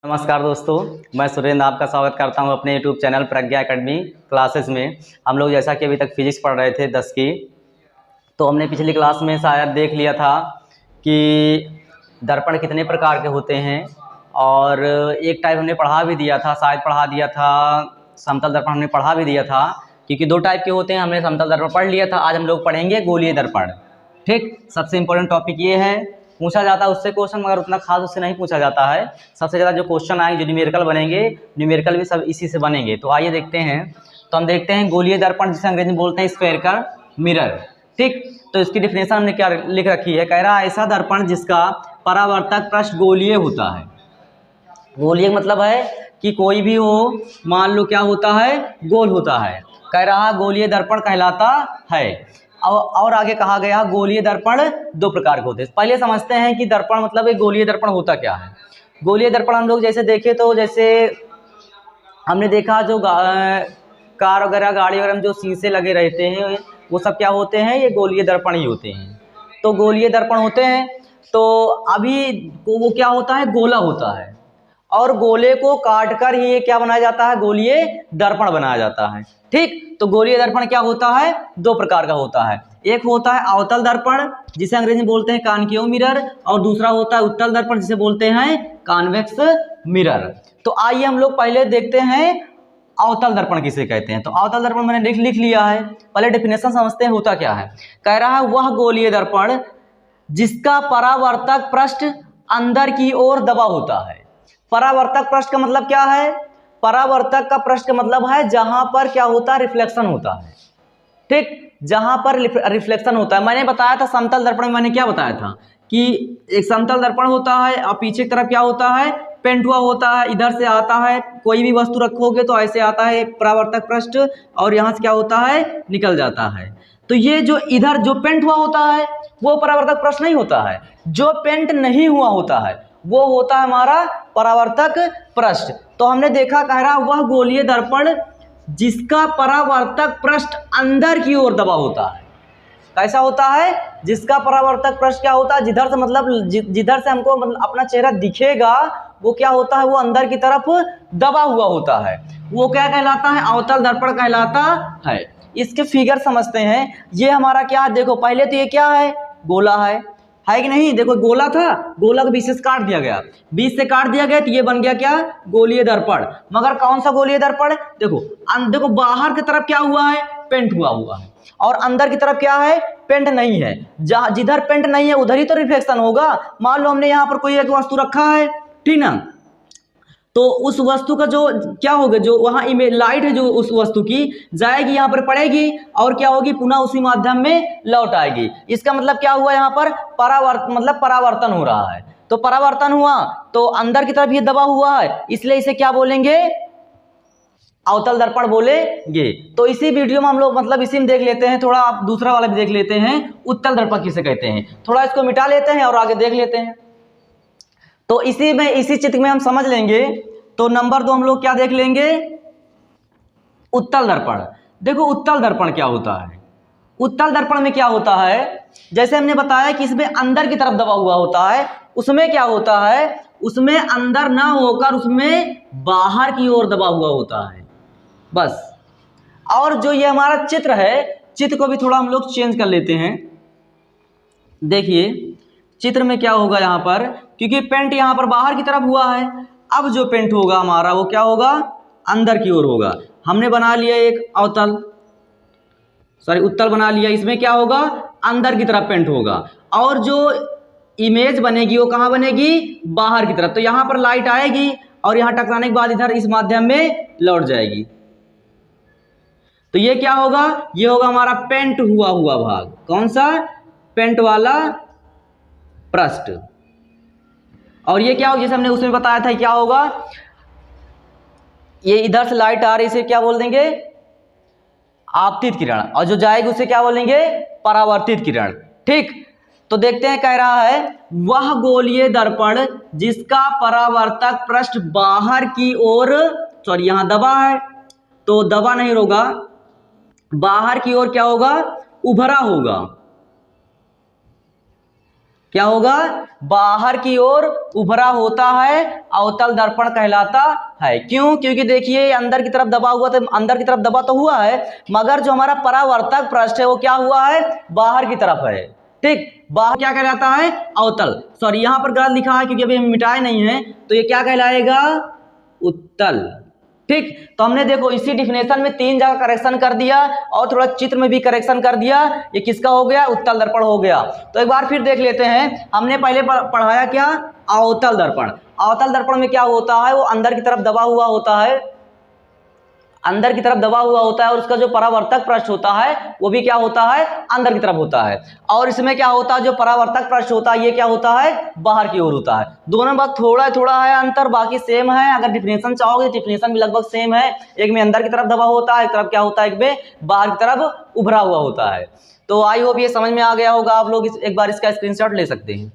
नमस्कार दोस्तों, मैं सुरेंद्र आपका स्वागत करता हूं अपने YouTube चैनल प्रज्ञा एकेडमी क्लासेस में। हम लोग जैसा कि अभी तक फिजिक्स पढ़ रहे थे 10 की, तो हमने पिछली क्लास में शायद देख लिया था कि दर्पण कितने प्रकार के होते हैं और एक टाइप हमने पढ़ा भी दिया था, शायद पढ़ा दिया था समतल दर्पण हमने पढ़ा भी दिया था, क्योंकि दो टाइप के होते हैं। हमने समतल दर्पण पढ़ लिया था। आज हम लोग पढ़ेंगे गोलीय दर्पण। ठीक, सबसे इम्पोर्टेंट टॉपिक ये है, पूछा जाता है उससे क्वेश्चन, मगर उतना खास उससे नहीं पूछा जाता है। सबसे ज़्यादा जो क्वेश्चन आएंगे, जो न्यूमेरिकल बनेंगे, न्यूमेरिकल भी सब इसी से बनेंगे। तो आइए देखते हैं। तो हम देखते हैं गोलीय दर्पण, जिसे अंग्रेजी में बोलते हैं स्फेरिकल मिरर। ठीक, तो इसकी डिफिनेशन हमने क्या लिख रखी है, कह रहा है ऐसा दर्पण जिसका परावर्तक पृष्ठ गोलीय होता है। गोलीय मतलब है कि कोई भी हो, मान लो क्या होता है, गोल होता है। कह रहा गोलीय दर्पण कहलाता है। और आगे कहा गया गोलीय दर्पण दो प्रकार के होते हैं। पहले समझते हैं कि दर्पण मतलब एक गोलीय दर्पण होता क्या है। गोलीय दर्पण हम लोग जैसे देखें तो जैसे हमने देखा जो कार वगैरह, गाड़ी वगैरह में जो शीशे लगे रहते हैं, वो सब क्या होते हैं, ये गोलीय दर्पण ही होते हैं। तो गोलीय दर्पण होते हैं। तो अभी वो क्या होता है, गोला होता है, और गोले को काट कर ही क्या बनाया जाता है, गोलीय दर्पण बनाया जाता है। ठीक, तो गोलीय दर्पण क्या होता है, दो प्रकार का होता है। एक होता है अवतल दर्पण, जिसे अंग्रेजी में बोलते हैं कॉनकेव मिरर, और दूसरा होता है उत्तल दर्पण, जिसे बोलते हैं कॉन्वेक्स मिरर। तो आइए हम लोग पहले देखते हैं अवतल दर्पण किसे कहते हैं। तो अवतल दर्पण मैंने लिख लिया है। पहले डेफिनेशन समझते हैं, होता क्या है। कह रहा है वह गोलीय दर्पण जिसका परावर्तक पृष्ठ अंदर की ओर दबा होता है। परावर्तक पृष्ठ का मतलब क्या है, परावर्तक का पृष्ठ का मतलब है जहां पर क्या होता है, रिफ्लेक्शन होता है। ठीक, जहां पर रिफ्लेक्शन होता है। मैंने बताया था समतल दर्पण में, मैंने क्या बताया था कि एक समतल दर्पण होता है और पीछे की तरफ क्या होता है, पेंट हुआ होता है। इधर से आता है, कोई भी वस्तु रखोगे तो ऐसे आता है परावर्तक पृष्ठ, और यहां से क्या होता है, निकल जाता है। तो ये जो इधर जो पेंट हुआ होता है वो परावर्तक पृष्ठ नहीं होता है। जो पेंट नहीं हुआ होता है वो होता है हमारा परावर्तक पृष्ठ। तो हमने देखा, कह रहा वह गोलीय दर्पण जिसका परावर्तक पृष्ठ अंदर की ओर दबा होता है। कैसा होता है, जिसका परावर्तक पृष्ठ क्या होता है, जिधर से मतलब जिधर से हमको मतलब अपना चेहरा दिखेगा, वो क्या होता है, वो अंदर की तरफ दबा हुआ होता है। वो क्या कहलाता है, अवतल दर्पण कहलाता है। इसके फिगर समझते हैं। ये हमारा क्या है, देखो पहले तो ये क्या है, गोला है कि नहीं। देखो गोला था, गोला को बीच से काट दिया गया, बीच से काट दिया गया, तो ये बन गया क्या, गोलीय दर्पण। मगर कौन सा गोलीय दर्पण, देखो देखो बाहर की तरफ क्या हुआ है, पेंट हुआ है, और अंदर की तरफ क्या है, पेंट नहीं है। जहां जिधर पेंट नहीं है उधर ही तो रिफ्लेक्शन होगा। मान लो हमने यहाँ पर कोई एक वस्तु रखा है, ठीक ना, तो उस वस्तु का जो क्या होगा, जो वहां इमेज लाइट है जो उस वस्तु की जाएगी, यहाँ पर पड़ेगी, और क्या होगी, पुनः उसी माध्यम में लौट आएगी। इसका मतलब क्या हुआ, यहाँ पर परावर्तन हो रहा है। तो परावर्तन हुआ तो अंदर की तरफ ये दबा हुआ है, इसलिए इसे क्या बोलेंगे, अवतल दर्पण बोलेंगे। तो इसी वीडियो में हम लोग मतलब इसी में देख लेते हैं, थोड़ा आप दूसरा वाला भी देख लेते हैं, उत्तल दर्पण किसे कहते हैं। थोड़ा इसको मिटा लेते हैं और आगे देख लेते हैं। तो इसी चित्र में हम समझ लेंगे। तो नंबर 2 हम लोग क्या देख लेंगे, उत्तल दर्पण। देखो उत्तल दर्पण क्या होता है। उत्तल दर्पण में क्या होता है, जैसे हमने बताया कि इसमें अंदर की तरफ दबा हुआ होता है। उसमें क्या होता है, उसमें अंदर ना होकर उसमें बाहर की ओर दबा हुआ होता है, बस। और जो ये हमारा चित्र है, चित्र को भी थोड़ा हम लोग चेंज कर लेते हैं। देखिए चित्र में क्या होगा यहाँ पर, क्योंकि पेंट यहाँ पर बाहर की तरफ हुआ है, अब जो पेंट होगा हमारा वो क्या होगा, अंदर की ओर होगा। हमने बना लिया एक उत्तल बना लिया। इसमें क्या होगा, अंदर की तरफ पेंट होगा, और जो इमेज बनेगी वो कहाँ बनेगी, बाहर की तरफ। तो यहाँ पर लाइट आएगी और यहाँ टकराने के बाद इधर इस माध्यम में लौट जाएगी। तो ये क्या होगा, ये होगा हमारा पेंट हुआ भाग। कौन सा, पेंट वाला पृष्ठ। और ये क्या होगा, जैसे हमने उसमें बताया था, क्या होगा, ये इधर से लाइट आ रही, इसे क्या बोल देंगे, आपतित किरण, और जो जाएगी उसे क्या बोलेंगे, परावर्तित किरण। ठीक, तो देखते हैं, कह रहा है वह गोलीय दर्पण जिसका परावर्तक पृष्ठ बाहर की ओर, सॉरी यहां दबा है तो दबा नहीं होगा, बाहर की ओर क्या होगा, उभरा होगा। क्या होगा, बाहर की ओर उभरा होता है, अवतल दर्पण कहलाता है। क्यों? क्योंकि देखिए अंदर की तरफ दबा हुआ, तो अंदर की तरफ दबा तो हुआ है, मगर जो हमारा परावर्तक पृष्ठ है वो क्या हुआ है, बाहर की तरफ है। ठीक, बाहर क्या कहलाता है, अवतल। सॉरी यहाँ पर गलत लिखा है क्योंकि अभी हम मिटाए नहीं है, तो ये क्या कहलाएगा, उत्तल। ठीक, तो हमने देखो इसी डिफिनेशन में 3 जगह करेक्शन कर दिया और थोड़ा चित्र में भी करेक्शन कर दिया। ये किसका हो गया, उत्तल दर्पण हो गया। तो एक बार फिर देख लेते हैं, हमने पहले पढ़ाया क्या, अवतल दर्पण। अवतल दर्पण में क्या होता है, वो अंदर की तरफ दबा हुआ होता है, अंदर की तरफ दबा हुआ होता है, और उसका जो परावर्तक पृष्ठ होता है वो भी क्या होता है, अंदर की तरफ होता है। और इसमें क्या होता है, जो परावर्तक पृष्ठ होता है ये क्या होता है, बाहर की ओर होता है। दोनों बात थोड़ा थोड़ा है अंतर, बाकी सेम है। अगर डिफिनेशन चाहोगे डिफिनेशन भी लगभग सेम है, एक में अंदर की तरफ दबा होता है, एक तरफ क्या होता है, एक में बाहर की तरफ उभरा हुआ होता है। तो आई होप ये समझ में आ गया होगा। आप लोग एक बार इसका स्क्रीनशॉट ले सकते हैं।